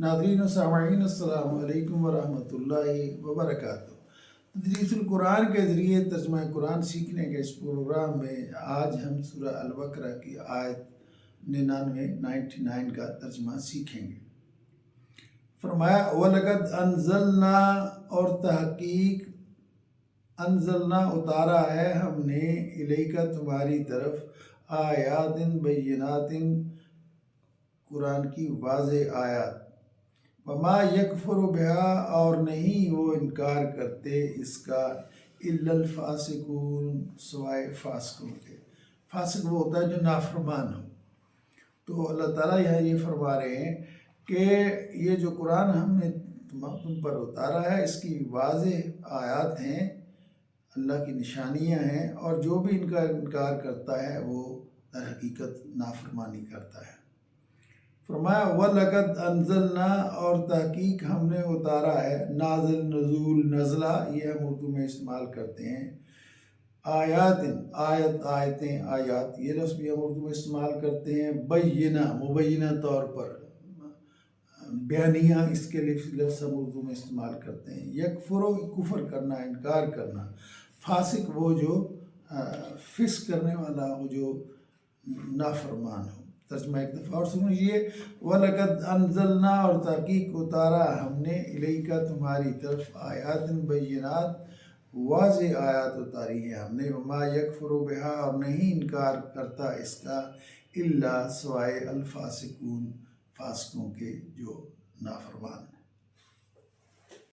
नाज़रीन व सामईन अस्सलामु अलैकुम व रहमतुल्लाहि व बरकातुहू। तदरीसुल कुरान के ज़रिए तर्जुमा कुरान सीखने के इस प्रोग्राम में आज हम सूरह अल-बकरा की आयत 99 का तर्जुमा सीखेंगे। फरमाया वलक़द अंज़लना, और तहक़ीक़ अंज़लना उतारा है हमने, इलैका तुम्हारी तरफ, आयातिन बय्यिनातिन कुरान की वाज़ेह आयत, वमा यकफुरु बिहा, और नहीं वो इनकार करते इसका, इल्लल फासिकून, सिवाय फासिकों के। फासिक वो होता है जो नाफरमान हो। तो अल्लाह ताला यहाँ ये फरमा रहे हैं कि ये जो कुरान हमने तुम पर उतारा है इसकी वाज़ेह आयत हैं, अल्लाह की निशानियाँ हैं, और जो भी इनका इनकार करता है वो दर हकीकत नाफरमानी करता है। फरमाया वलक़द अंज़लना, और तहक़ीक़ हमने उतारा है, नाज़िल नज़ूल नज़ला ये हम उर्दू में इस्तेमाल करते हैं, आयातिन आयत आयतें आयात ये लफ्ज़ भी हम उर्दू में इस्तेमाल करते हैं, बय्यिना मुबय्यिना तौर पर बयानिया इसके लफ्ज़ हम उर्दू में इस्तेमाल करते हैं। यकफुरो कुफ़र करना, इनकार करना, फासिक वो जो फिस करने वाला हो, जो नाफरमान हो। तर्जुमा एक दफ़ा और सुनिए, वलक़द अंज़लना, और तहक़ीक़ उतारा हमने, इलैका तुम्हारी तरफ, आयातिन बय्यिनात वाज़ेह आयत उतारी है हमने, वमा यकफुरु बिहा, और नहीं इनकार करता इसका, इल्ला सिवाय अल फासिकून, फासिकों के जो नाफरमान।